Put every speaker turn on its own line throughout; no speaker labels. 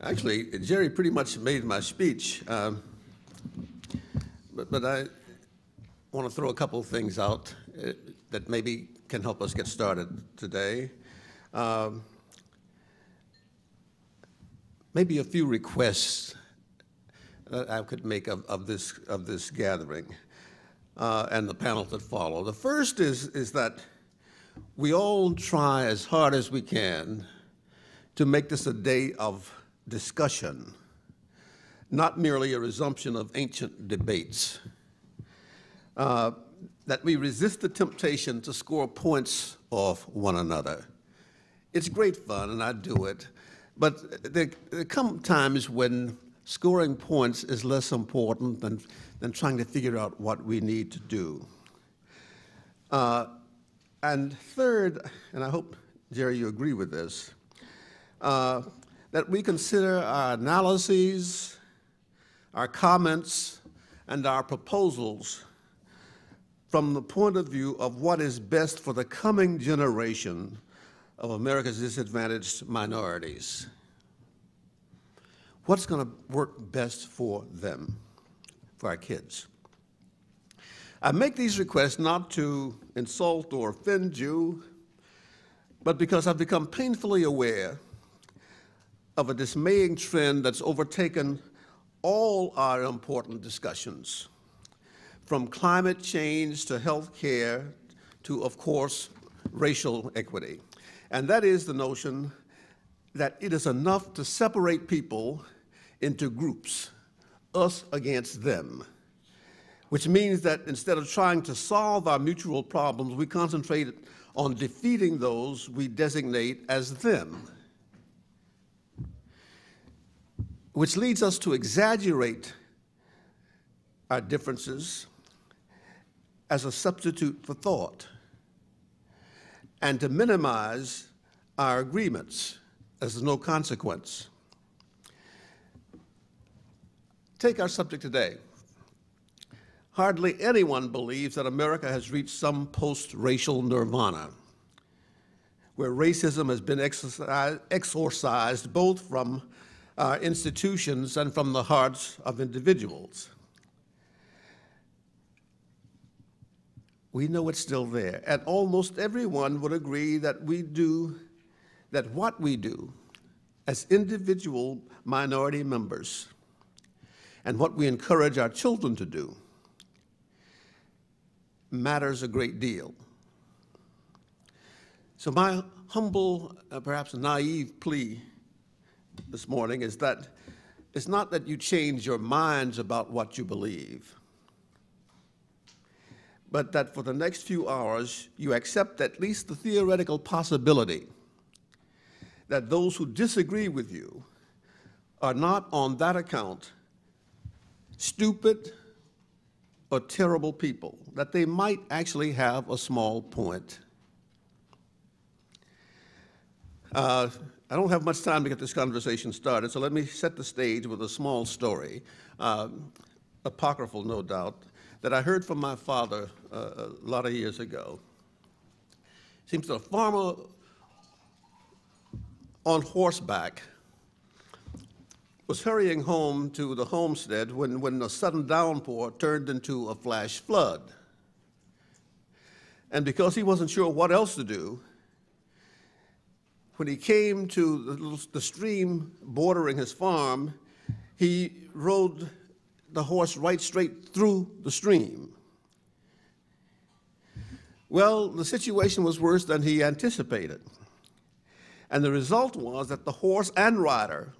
Actually, Jerry pretty much made my speech, but I want to throw a couple of things out that maybe can help us get started today. Maybe a few requests that I could make of this gathering and the panels that follow. The first is that we all try as hard as we can to make this a day of discussion, not merely a resumption of ancient debates. That we resist the temptation to score points off one another. It's great fun, and I do it, but there come times when scoring points is less important than trying to figure out what we need to do. And third, and I hope, Jerry, you agree with this, that we consider our analyses, our comments, and our proposals from the point of view of what is best for the coming generation of America's disadvantaged minorities. What's going to work best for them, for our kids? I make these requests not to insult or offend you, but because I've become painfully aware of a dismaying trend that's overtaken all our important discussions, from climate change to health care to, of course, racial equity. And that is the notion that it is enough to separate people into groups, us against them, which means that instead of trying to solve our mutual problems, we concentrate on defeating those we designate as them, which leads us to exaggerate our differences as a substitute for thought, and to minimize our agreements as there's no consequence. Take our subject today. Hardly anyone believes that America has reached some post-racial nirvana, where racism has been exorcised both from our institutions and from the hearts of individuals. We know it's still there, and almost everyone would agree that what we do as individual minority members and what we encourage our children to do matters a great deal. So my humble, perhaps naive plea this morning is that it's not that you change your minds about what you believe, but that for the next few hours you accept at least the theoretical possibility that those who disagree with you are not on that account stupid or terrible people, that they might actually have a small point. I don't have much time to get this conversation started, so let me set the stage with a small story, apocryphal no doubt, that I heard from my father a lot of years ago. It seems that a farmer on horseback was hurrying home to the homestead when a sudden downpour turned into a flash flood. And because he wasn't sure what else to do, when he came to the stream bordering his farm, he rode the horse right straight through the stream. Well, the situation was worse than he anticipated. And the result was that the horse and rider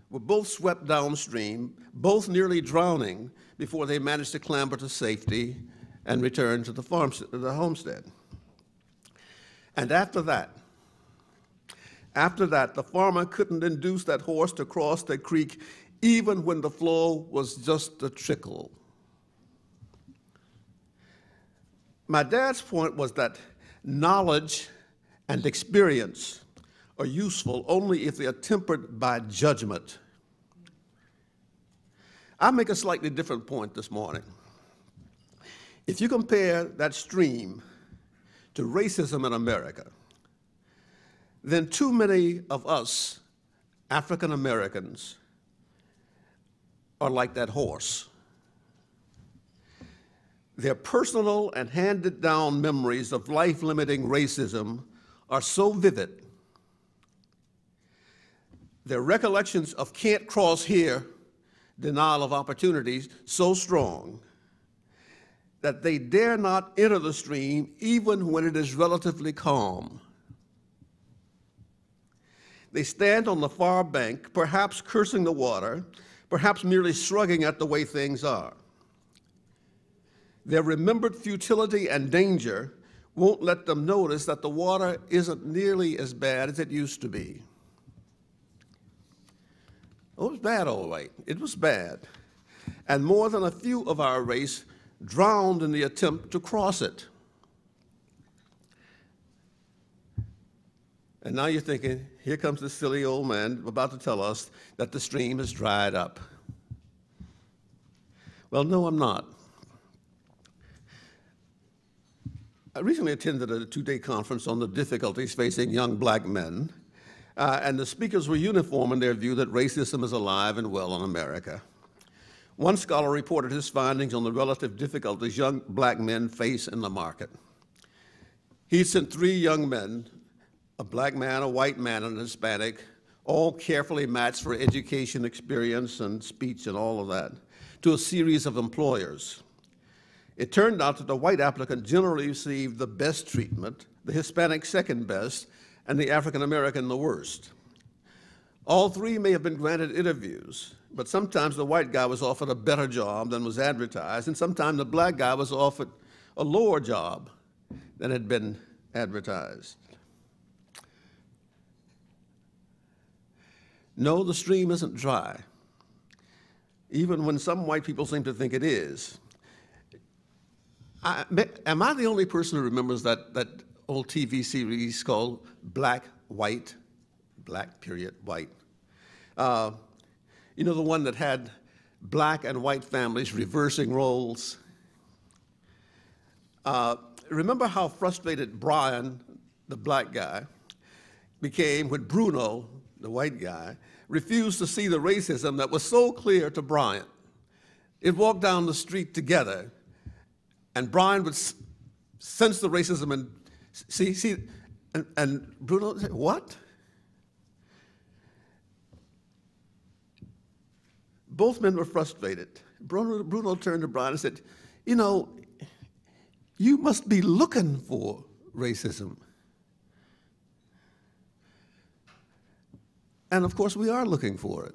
were both swept downstream, both nearly drowning before they managed to clamber to safety and return to the homestead. And after that, the farmer couldn't induce that horse to cross the creek even when the flow was just a trickle. My dad's point was that knowledge and experience are useful only if they are tempered by judgment. I make a slightly different point this morning. If you compare that stream to racism in America, then too many of us African Americans are like that horse. Their personal and handed down memories of life-limiting racism are so vivid. Their recollections of can't cross here, denial of opportunities, so strong that they dare not enter the stream even when it is relatively calm. They stand on the far bank, perhaps cursing the water, perhaps merely shrugging at the way things are. Their remembered futility and danger won't let them notice that the water isn't nearly as bad as it used to be. Oh, it was bad, all right. It was bad. And more than a few of our race drowned in the attempt to cross it. And now you're thinking, here comes this silly old man about to tell us that the stream has dried up. Well, no, I'm not. I recently attended a two-day conference on the difficulties facing young black men, and the speakers were uniform in their view that racism is alive and well in America. One scholar reported his findings on the relative difficulties young black men face in the market. He sent 3 young men, a black man, a white man, and a Hispanic, all carefully matched for education, experience, and speech and all of that, to a series of employers. It turned out that the white applicant generally received the best treatment, the Hispanic second best, and the African American the worst. All 3 may have been granted interviews, but sometimes the white guy was offered a better job than was advertised, and sometimes the black guy was offered a lower job than had been advertised. No, the stream isn't dry, even when some white people seem to think it is. Am I the only person who remembers that old TV series called Black, White, Black, period, White? You know, the one that had black and white families reversing roles? Remember how frustrated Brian, the black guy, became when Bruno, the white guy, refused to see the racism that was so clear to Brian. They'd walk down the street together, and Brian would sense the racism and see, and Bruno would say, what? Both men were frustrated. Bruno turned to Brian and said, you know, you must be looking for racism. And of course, we are looking for it.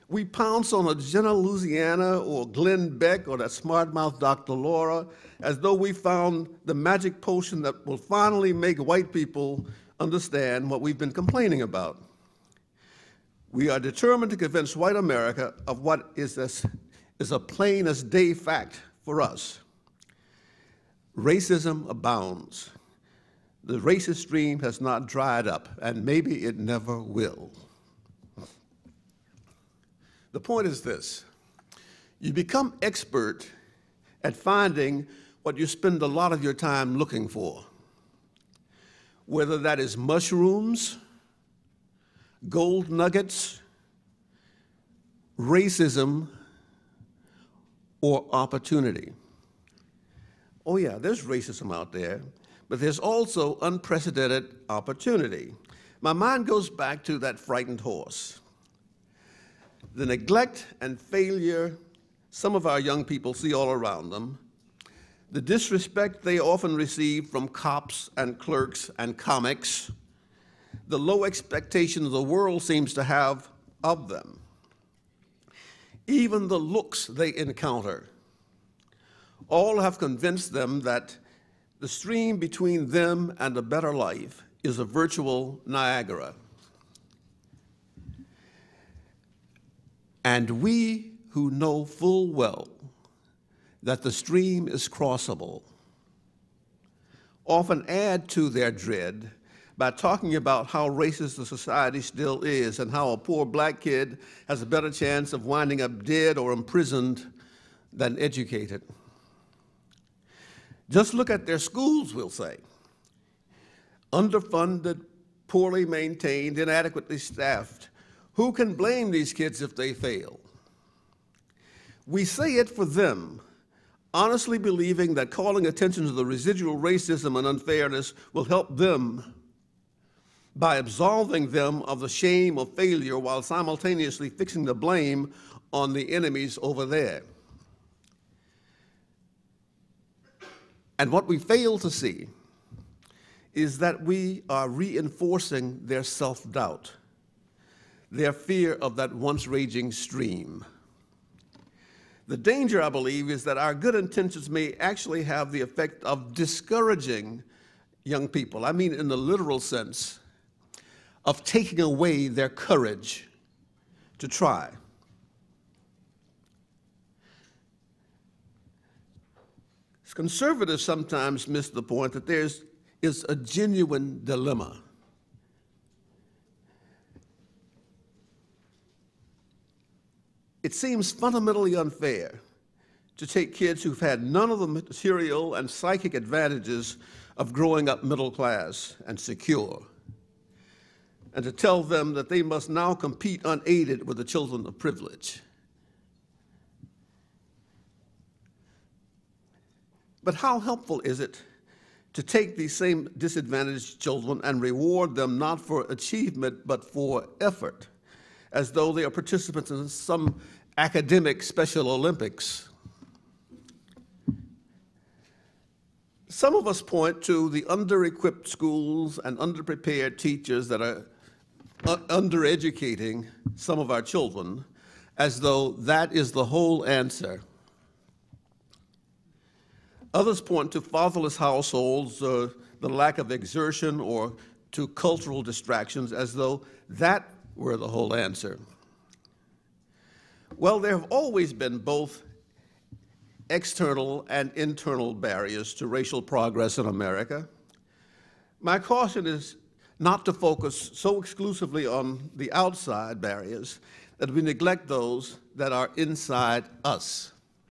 We pounce on a Jenna Louisiana or Glenn Beck or that smart-mouthed Dr. Laura as though we found the magic potion that will finally make white people understand what we've been complaining about. We are determined to convince white America of what is a plain as day fact for us. Racism abounds. The racist stream has not dried up, and maybe it never will. The point is this: you become expert at finding what you spend a lot of your time looking for, whether that is mushrooms, gold nuggets, racism, or opportunity. Oh yeah, there's racism out there, but there's also unprecedented opportunity. My mind goes back to that frightened horse. The neglect and failure some of our young people see all around them, the disrespect they often receive from cops and clerks and comics, the low expectations the world seems to have of them, even the looks they encounter, all have convinced them that the stream between them and a better life is a virtual Niagara. And we who know full well that the stream is crossable often add to their dread by talking about how racist the society still is and how a poor black kid has a better chance of winding up dead or imprisoned than educated. Just look at their schools, we'll say. Underfunded, poorly maintained, inadequately staffed. Who can blame these kids if they fail? We say it for them, honestly believing that calling attention to the residual racism and unfairness will help them by absolving them of the shame of failure while simultaneously fixing the blame on the enemies over there. And what we fail to see is that we are reinforcing their self-doubt, their fear of that once raging stream. The danger, I believe, is that our good intentions may actually have the effect of discouraging young people. I mean in the literal sense of taking away their courage to try. Conservatives sometimes miss the point that there is a genuine dilemma. It seems fundamentally unfair to take kids who've had none of the material and psychic advantages of growing up middle class and secure, and to tell them that they must now compete unaided with the children of privilege. But how helpful is it to take these same disadvantaged children and reward them not for achievement but for effort, as though they are participants in some academic Special Olympics? Some of us point to the under-equipped schools and underprepared teachers that are undereducating some of our children, as though that is the whole answer. Others point to fatherless households, the lack of exertion, or to cultural distractions, as though that were the whole answer. Well, there have always been both external and internal barriers to racial progress in America. My caution is not to focus so exclusively on the outside barriers that we neglect those that are inside us.